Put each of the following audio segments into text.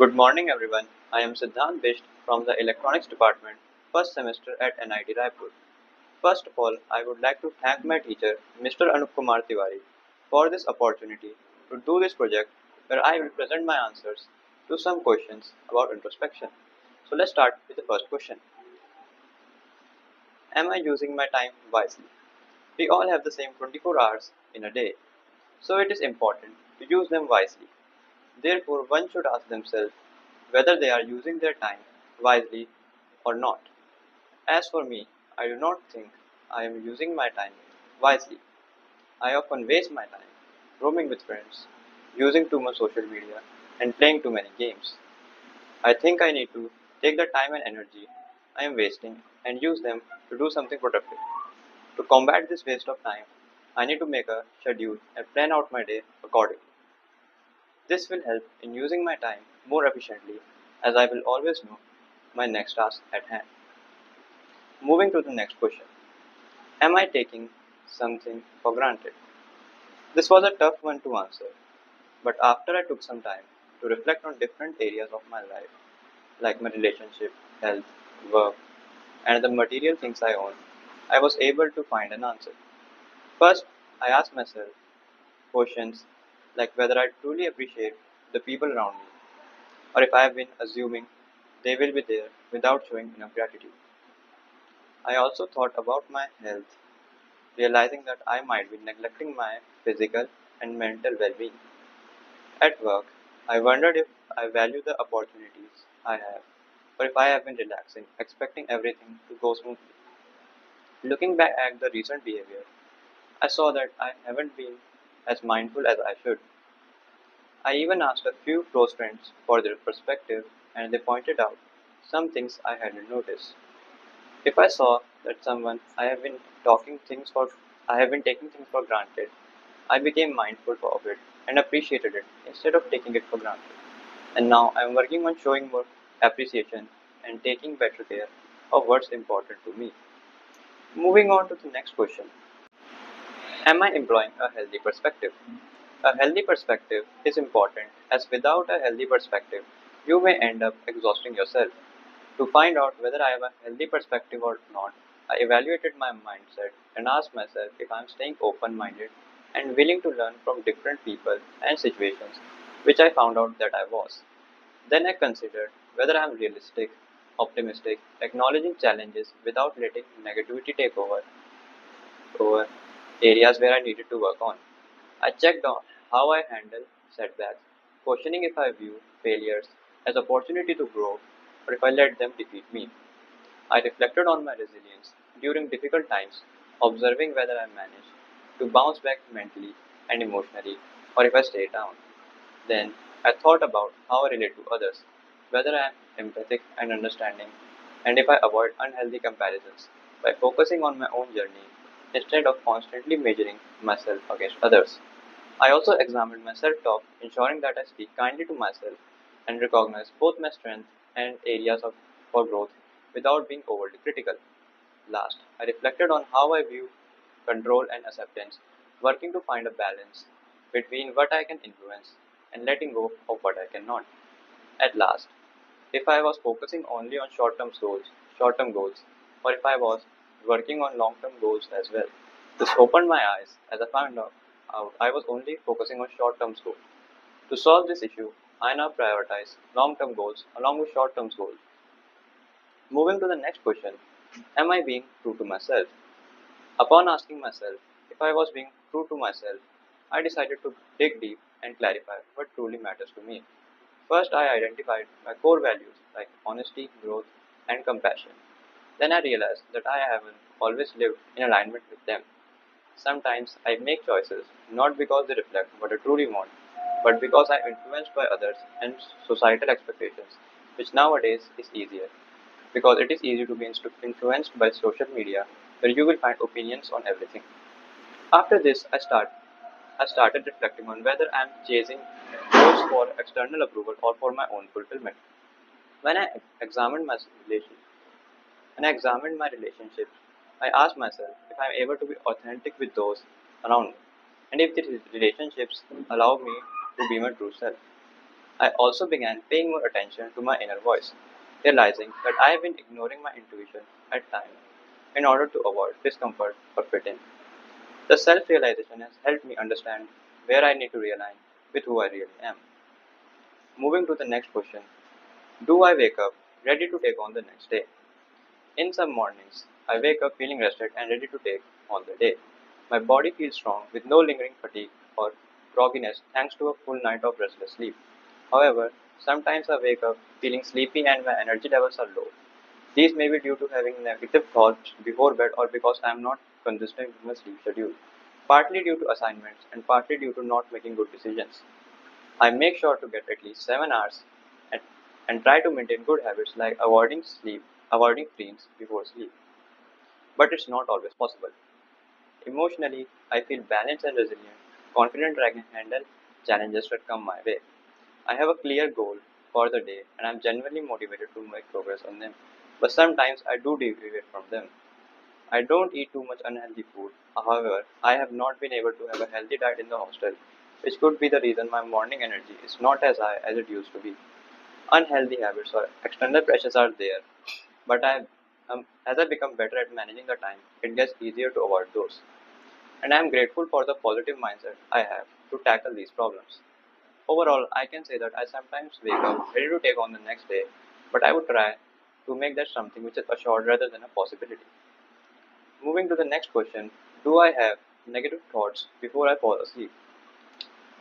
Good morning, everyone. I am Siddhant Bisht from the Electronics Department, first semester at NIT RR. First of all, I would like to thank my teacher, Mr. Anup Kumar Tiwari, for this opportunity to do this project where I will present my answers to some questions about introspection. So let's start with the first question. Am I using my time wisely? We all have the same 24 hours in a day, so it is important to use them wisely. Therefore, one should ask themselves whether they are using their time wisely or not. As for me, I do not think I am using my time wisely. I often waste my time roaming with friends, using too much social media, and playing too many games. I think I need to take the time and energy I am wasting and use them to do something productive. To combat this waste of time, I need to make a schedule and plan out my day accordingly. This will help in using my time more efficiently as I will always know my next task at hand. Moving to the next question. Am I taking something for granted? This was a tough one to answer, but after I took some time to reflect on different areas of my life, like my relationship, health, work, and the material things I own, I was able to find an answer. First, I asked myself questions like whether I truly appreciate the people around me, or if I have been assuming they will be there without showing enough gratitude. I also thought about my health, realizing that I might be neglecting my physical and mental well being. At work, I wondered if I value the opportunities I have, or if I have been relaxing, expecting everything to go smoothly. Looking back at the recent behavior, I saw that I haven't been as mindful as I should. I even asked a few close friends for their perspective, and they pointed out some things I hadn't noticed. If I saw that someone I have been taking things for granted, I became mindful of it and appreciated it instead of taking it for granted. And now I am working on showing more appreciation and taking better care of what's important to me. Moving on to the next question. Am I employing a healthy perspective? A healthy perspective is important as without a healthy perspective, you may end up exhausting yourself. To find out whether I have a healthy perspective or not, I evaluated my mindset and asked myself if I am staying open minded and willing to learn from different people and situations, which I found out that I was. Then I considered whether I am realistic, optimistic, acknowledging challenges without letting negativity take over areas where I needed to work on. I checked on how I handle setbacks, questioning if I view failures as opportunity to grow or if I let them defeat me. I reflected on my resilience during difficult times, observing whether I managed to bounce back mentally and emotionally or if I stayed down. Then I thought about how I relate to others, whether I am empathic and understanding, and if I avoid unhealthy comparisons by focusing on my own journey instead of constantly measuring myself against others. I also examined my self talk, ensuring that I speak kindly to myself and recognize both my strengths and areas for growth without being overly critical. Last, I reflected on how I view control and acceptance, working to find a balance between what I can influence and letting go of what I cannot. At last, if I was focusing only on short-term goals, or if I was working on long-term goals as well. This opened my eyes as I found out I was only focusing on short-term goals. To solve this issue, I now prioritize long-term goals along with short-term goals. Moving to the next question, am I being true to myself? Upon asking myself if I was being true to myself, I decided to dig deep and clarify what truly matters to me. First, I identified my core values like honesty, growth, and compassion. Then I realized that I haven't always lived in alignment with them. Sometimes I make choices not because they reflect what I truly want, but because I am influenced by others and societal expectations, which nowadays is easier because it is easy to be influenced by social media where you will find opinions on everything. After this, I started reflecting on whether I am chasing goals for external approval or for my own fulfillment. When I examined my relation, when I examined my relationships, I asked myself if I am able to be authentic with those around me, and if the relationships allow me to be my true self. I also began paying more attention to my inner voice, realizing that I have been ignoring my intuition at times in order to avoid discomfort or fit in. The self realization has helped me understand where I need to realign with who I really am. Moving to the next question. Do I wake up ready to take on the next day? In some mornings, I wake up feeling rested and ready to take on the day. My body feels strong with no lingering fatigue or grogginess thanks to a full night of restless sleep. However, sometimes I wake up feeling sleepy and my energy levels are low. These may be due to having negative thoughts before bed or because I am not consistent with my sleep schedule, partly due to assignments and partly due to not making good decisions. I make sure to get at least 7 hours and, and try to maintain good habits like avoiding screens before sleep. But it's not always possible. Emotionally, I feel balanced and resilient, confident that I can handle challenges that come my way. I have a clear goal for the day and I'm genuinely motivated to make progress on them. But sometimes I do deviate from them. I don't eat too much unhealthy food. However, I have not been able to have a healthy diet in the hostel, which could be the reason my morning energy is not as high as it used to be. Unhealthy habits or external pressures are there, but as I become better at managing the time, it gets easier to avoid those. And I am grateful for the positive mindset I have to tackle these problems. Overall, I can say that I sometimes wake up ready to take on the next day, but I would try to make that something which is assured rather than a possibility. Moving to the next question. Do I have negative thoughts before I fall asleep?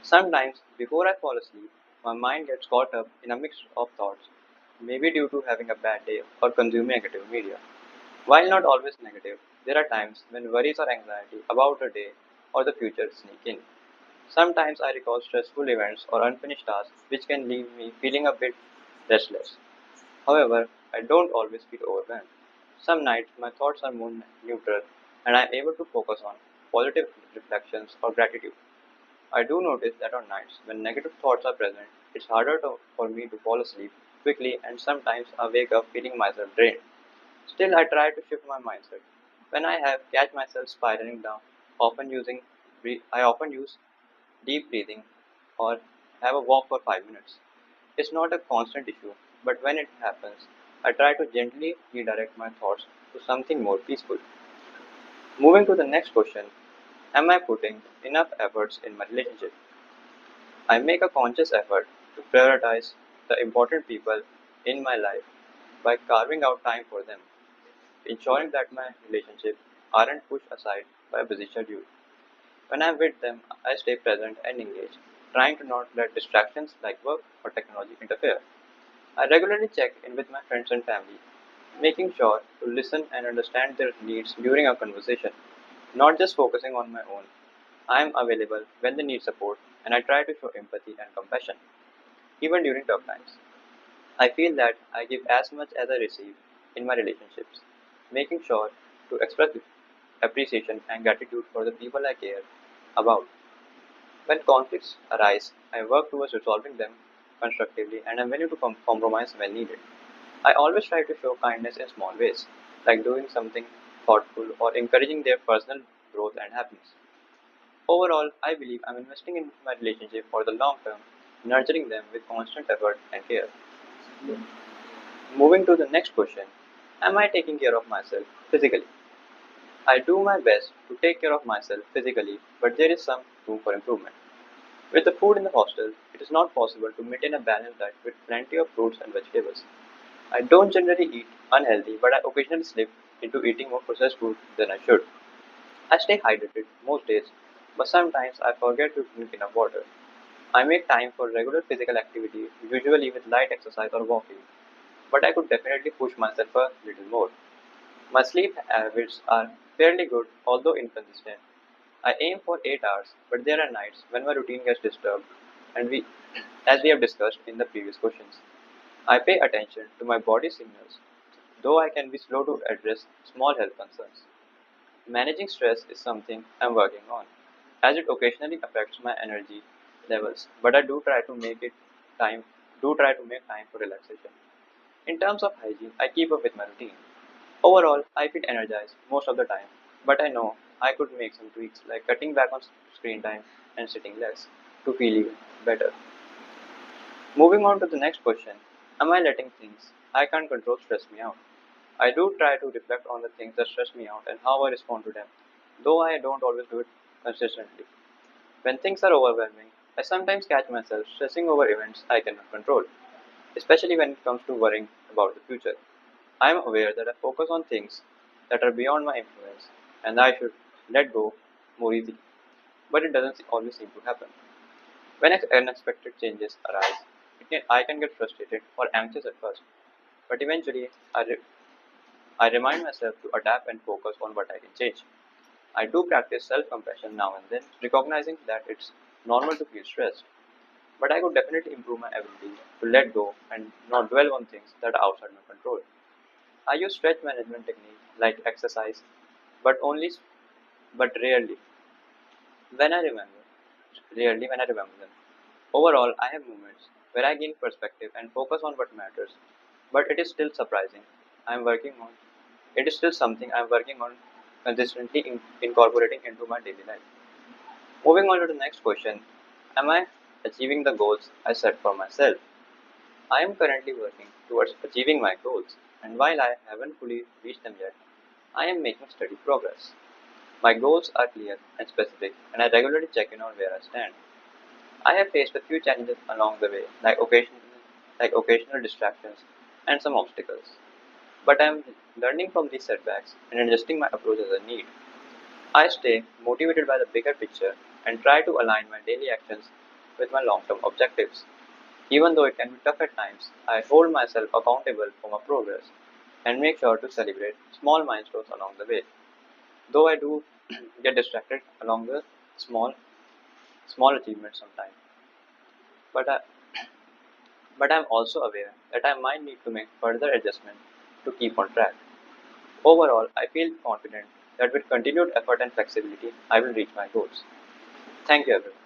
Sometimes, before I fall asleep, my mind gets caught up in a mix of thoughts, maybe due to having a bad day or consuming negative media. While not always negative, there are times when worries or anxiety about the day or the future sneak in. Sometimes I recall stressful events or unfinished tasks which can leave me feeling a bit restless. However, I don't always feel overwhelmed. Some nights my thoughts are more neutral and I am able to focus on positive reflections or gratitude. I do notice that on nights when negative thoughts are present, it's harder for me to fall asleep quickly and sometimes I wake up feeling myself drained. Still, I try to shift my mindset. When I have catch myself spiraling down, I often use deep breathing or have a walk for 5 minutes. It's not a constant issue, but when it happens, I try to gently redirect my thoughts to something more peaceful. Moving to the next question. Am I putting enough efforts in my relationship? I make a conscious effort to prioritize the important people in my life by carving out time for them, ensuring that my relationships aren't pushed aside by a busy schedule. When I'm with them, I stay present and engaged, trying to not let distractions like work or technology interfere. I regularly check in with my friends and family, making sure to listen and understand their needs during our conversation, not just focusing on my own. I am available when they need support, and I try to show empathy and compassion, even during tough times. I feel that I give as much as I receive in my relationships, making sure to express appreciation and gratitude for the people I care about. When conflicts arise, I work towards resolving them constructively and am willing to compromise when needed. I always try to show kindness in small ways, like doing something thoughtful or encouraging their personal growth and happiness. Overall, I believe I'm investing in my relationship for the long term, nurturing them with constant effort and care. Moving to the next question. Am I taking care of myself physically? I do my best to take care of myself physically, but there is some room for improvement. With the food in the hostel, it is not possible to maintain a balanced diet with plenty of fruits and vegetables. I don't generally eat unhealthy, but I occasionally slip into eating more processed food than I should. I stay hydrated most days, but sometimes I forget to drink enough water. I make time for regular physical activity, usually with light exercise or walking, but I could definitely push myself a little more. My sleep habits are fairly good, although inconsistent. I aim for 8 hours, but there are nights when my routine gets disturbed, and as we have discussed in the previous questions. I pay attention to my body signals, though I can be slow to address small health concerns. Managing stress is something I'm working on, as it occasionally affects my energy levels, but I time do try to make time for relaxation. In terms of hygiene, I keep up with my routine. Overall, I feel energized most of the time, but I know I could make some tweaks like cutting back on screen time and sitting less to feel even better. Moving on to the next question. Am I letting things I can't control stress me out? I do try to reflect on the things that stress me out and how I respond to them, though I don't always do it consistently. When things are overwhelming, I sometimes catch myself stressing over events I cannot control, especially when it comes to worrying about the future. I am aware that I focus on things that are beyond my influence and I should let go more easily, but it doesn't always seem to happen. When unexpected changes arise, I can get frustrated or anxious at first, but eventually I remind myself to adapt and focus on what I can change. I do practice self compassion now and then, recognizing that it's normal to feel stressed, but I could definitely improve my ability to let go and not dwell on things that are outside my control. I use stretch management techniques like exercise, but only but when I remember rarely when I remember them. Overall, I have moments where I gain perspective and focus on what matters, but it is still surprising. I am working on it is still something I am working on consistently incorporating into my daily life. Moving on to the next question. Am I achieving the goals I set for myself? I am currently working towards achieving my goals, and while I haven't fully reached them yet, I am making steady progress. My goals are clear and specific, and I regularly check in on where I stand. I have faced a few challenges along the way, like occasional distractions and some obstacles. But I am learning from these setbacks and adjusting my approach as I need. I stay motivated by the bigger picture and try to align my daily actions with my long term objectives. Even though it can be tough at times, I hold myself accountable for my progress and make sure to celebrate small milestones along the way. Though I do get distracted along the small small achievements sometimes. But I, but I'm also aware that I might need to make further adjustments to keep on track. Overall, I feel confident that with continued effort and flexibility, I will reach my goals. Thank you, everyone.